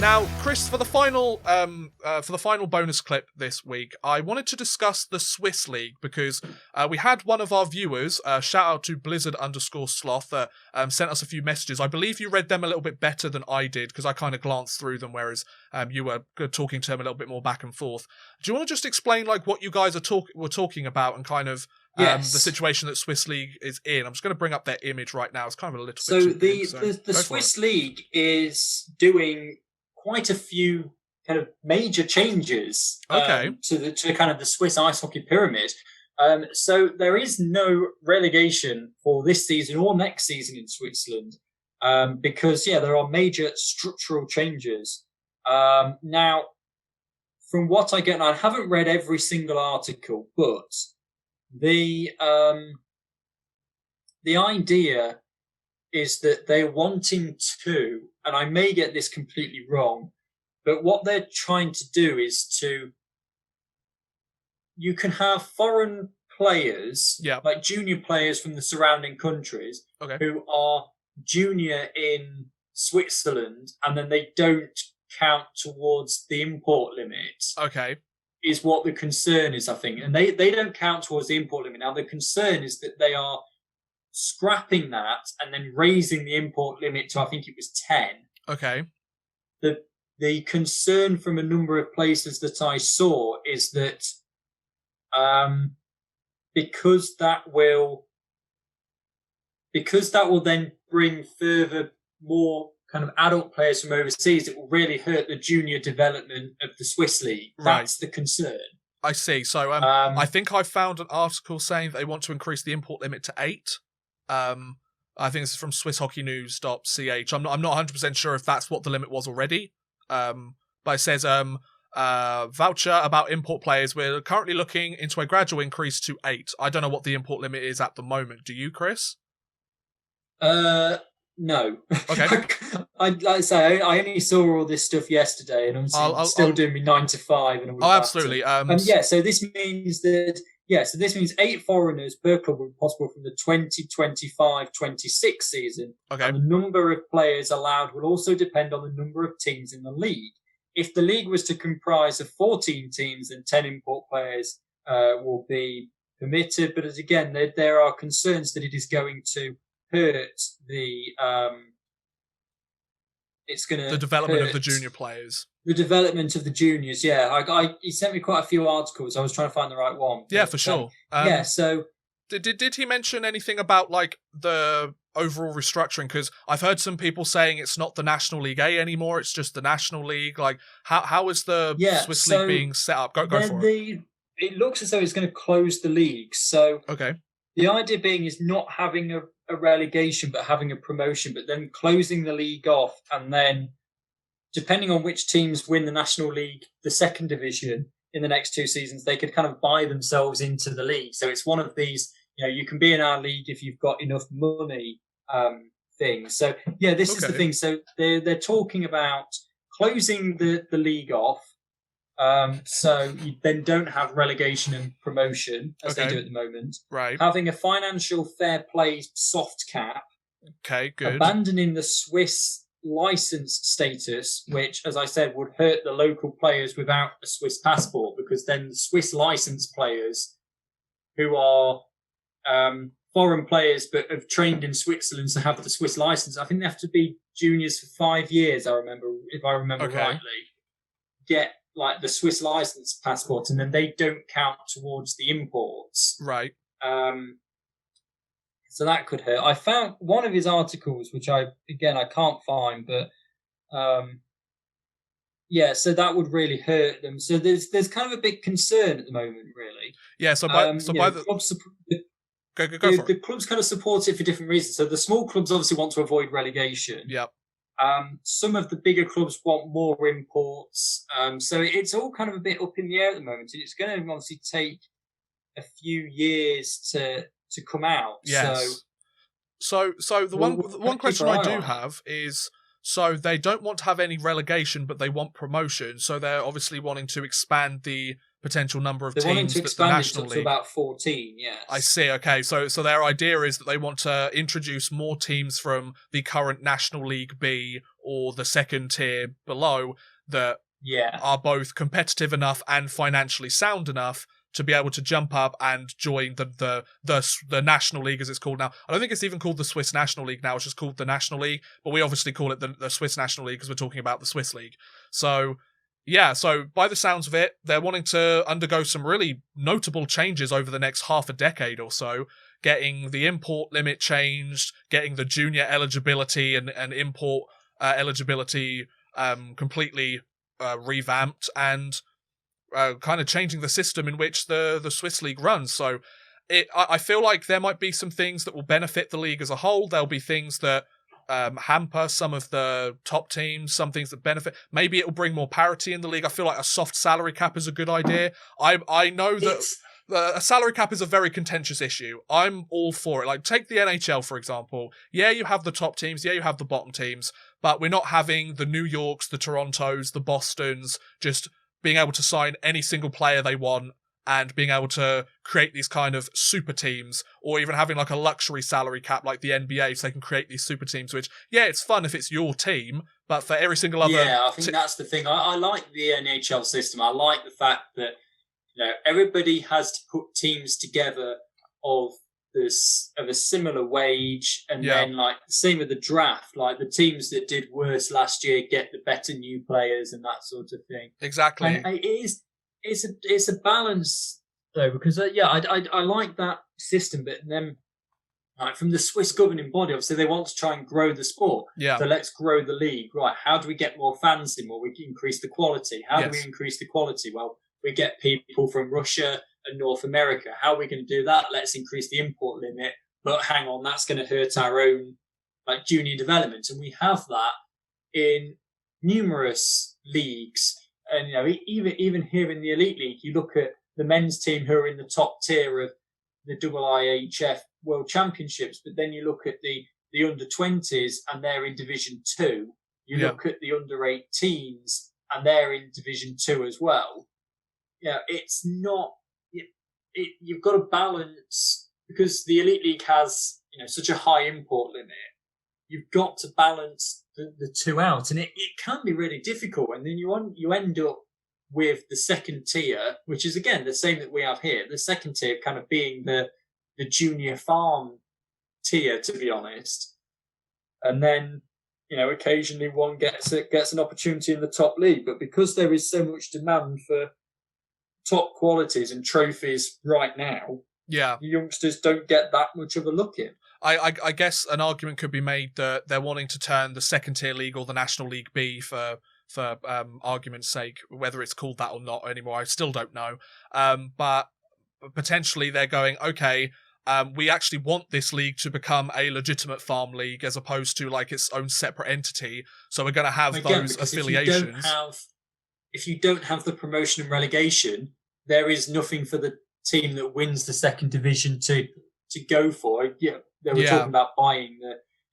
Now, Chris, for the final bonus clip this week, I wanted to discuss the Swiss League because we had one of our viewers, shout out to Blizzard_Sloth, that sent us a few messages. I believe you read them a little bit better than I did because I kind of glanced through them, whereas you were talking to him a little bit more back and forth. Do you want to just explain like what you guys were talking about and kind of the situation that Swiss League is in? I'm just going to bring up their image right now. It's kind of a little bit too big, the Swiss League is doing quite a few kind of major changes to kind of the Swiss ice hockey pyramid. So there is no relegation for this season or next season in Switzerland because, there are major structural changes. Now, from what I get, and I haven't read every single article, but the idea is that they're wanting to, and I may get this completely wrong, but what they're trying to do is you can have foreign players, like junior players from the surrounding countries, who are junior in Switzerland, and then they don't count towards the import limit. Okay. Is what the concern is, I think. And they don't count towards the import limit. Now, the concern is that they are scrapping that and then raising the import limit to, I think it was 10. Okay. The concern from a number of places that I saw is that because that will then bring further more kind of adult players from overseas, it will really hurt the junior development of the Swiss League. That's the concern. I see. So I think I found an article saying that they want to increase the import limit to 8. I think this is from SwissHockeyNews.ch. I'm not 100% sure if that's what the limit was already. But it says voucher about import players. We're currently looking into a gradual increase to 8. I don't know what the import limit is at the moment. Do you, Chris? No. Okay. I only saw all this stuff yesterday, and I'm still doing me 9 to 5 and all that. Absolutely. So this means that this means 8 foreigners per club will be possible from the 2025-26 season. Okay. And the number of players allowed will also depend on the number of teams in the league. If the league was to comprise of 14 teams, then 10 import players will be permitted. But as again, there are concerns that it is going to hurt the development of the junior players. The development of the juniors, he sent me quite a few articles. I was trying to find the right one. For sure. So did he mention anything about like the overall restructuring? Because I've heard some people saying it's not the National League A anymore; it's just the National League. Like, how is the Swiss League being set up? Go for it. It looks as though it's going to close the league. So the idea being is not having a relegation, but having a promotion, but then closing the league off, and then depending on which teams win the National League, the second division in the next 2 seasons, they could kind of buy themselves into the league. So it's one of these, you can be in our league if you've got enough money things. So this is the thing. So they're talking about closing the league off. So you then don't have relegation and promotion as they do at the moment. Right. Having a financial fair play soft cap. Okay, good. Abandoning the Swiss license status, which, as I said, would hurt the local players without a Swiss passport, because then the Swiss license players who are foreign players but have trained in Switzerland to have the Swiss license, I think they have to be juniors for 5 years, if I remember rightly, get like the Swiss license passport, and then they don't count towards the imports. Right. So that could hurt. I found one of his articles, which I can't find, but so that would really hurt them. So there's kind of a big concern at the moment, really. Yeah. The clubs kind of support it for different reasons. So the small clubs obviously want to avoid relegation. Yep. Some of the bigger clubs want more imports. So it's all kind of a bit up in the air at the moment, and it's going to obviously take a few years to come out. Yes. So the one question I do have is, so they don't want to have any relegation, but they want promotion. So they're obviously wanting to expand the potential number of teams. They're wanting to expand the National it League. to about 14, yes. I see, okay. So their idea is that they want to introduce more teams from the current National League B or the second tier below that are both competitive enough and financially sound enough to be able to jump up and join the National League, as it's called now. I don't think it's even called the Swiss National League now, it's just called the National League, but we obviously call it the Swiss National League because we're talking about the Swiss League. So, yeah, so by the sounds of it, they're wanting to undergo some really notable changes over the next half a decade or so, getting the import limit changed, getting the junior eligibility and import eligibility completely revamped, and kind of changing the system in which the Swiss League runs. So I feel like there might be some things that will benefit the league as a whole. There'll be things that hamper some of the top teams, some things that benefit. Maybe it'll bring more parity in the league. I feel like a soft salary cap is a good idea. I know that a salary cap is a very contentious issue. I'm all for it. Like, take the NHL, for example. Yeah, you have the top teams. Yeah, you have the bottom teams. But we're not having the New Yorks, the Torontos, the Bostons just being able to sign any single player they want and being able to create these kind of super teams, or even having like a luxury salary cap like the NBA so they can create these super teams, which, yeah, it's fun if it's your team, but for every single other... Yeah, I think that's the thing. I like the NHL system. I like the fact that, you know, everybody has to put teams together of a similar wage, and then like the same with the draft, like the teams that did worse last year get the better new players and that sort of thing. Exactly. And it's a balance though, because I like that system, but then like from the Swiss governing body, obviously they want to try and grow the sport. Yeah. So let's grow the league. Right? How do we get more fans in? Well, we can increase the quality. How do we increase the quality? Well, we get people from Russia and North America. How are we going to do that? Let's increase the import limit. But hang on, that's going to hurt our own like junior development, and we have that in numerous leagues. And you know, even here in the Elite League, you look at the men's team who are in the top tier of the IIHF World Championships, but then you look at the under-20s and they're in Division 2. You look at the under-18s and they're in Division 2 as well. Yeah, it's not. You've got to balance, because the Elite League has, you know, such a high import limit. You've got to balance the two out, and it can be really difficult. And then you end up with the second tier, which is again the same that we have here. The second tier kind of being the junior farm tier, to be honest. And then, you know, occasionally one gets an opportunity in the top league, but because there is so much demand for top qualities and trophies right now, the youngsters don't get that much of a look in. I guess an argument could be made that they're wanting to turn the second tier league or the National League B for argument's sake, whether it's called that or not anymore, I still don't know. But potentially they're going, okay, we actually want this league to become a legitimate farm league as opposed to like its own separate entity. So we're going to have those affiliations. If you don't have the promotion and relegation, there is nothing for the team that wins the second division to go for. Yeah, they were talking about buying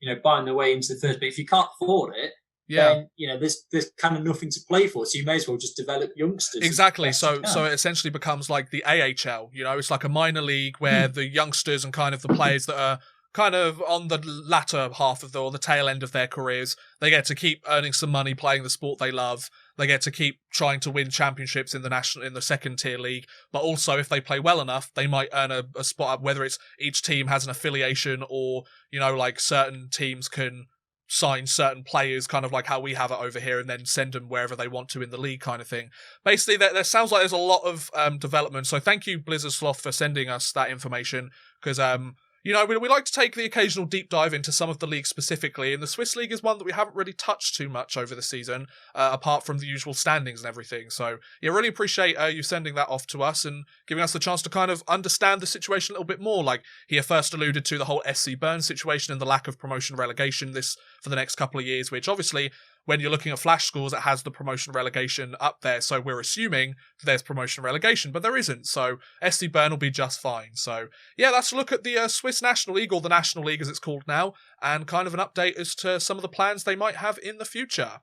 their way into the first. But if you can't afford it, then you know there's kind of nothing to play for. So you may as well just develop youngsters. Exactly. So it essentially becomes like the AHL. You know, it's like a minor league where the youngsters and kind of the players that are kind of on the latter half of or the tail end of their careers, they get to keep earning some money playing the sport they love. They get to keep trying to win championships in the second tier league, but also if they play well enough, they might earn a spot up, whether it's each team has an affiliation or, you know, like certain teams can sign certain players, kind of like how we have it over here, and then send them wherever they want to in the league kind of thing. Basically, there sounds like there's a lot of development. So thank you, Blizzard Sloth, for sending us that information, because you know, we like to take the occasional deep dive into some of the leagues specifically, and the Swiss League is one that we haven't really touched too much over the season, apart from the usual standings and everything. So, yeah, really appreciate you sending that off to us and giving us the chance to kind of understand the situation a little bit more. Like, he first alluded to the whole SC Bern situation and the lack of promotion relegation for the next couple of years, which obviously, when you're looking at flash scores, it has the promotion relegation up there, so we're assuming that there's promotion relegation, but there isn't, so SC Bern will be just fine. So, yeah, that's a look at the Swiss National League, or the National League as it's called now, and kind of an update as to some of the plans they might have in the future.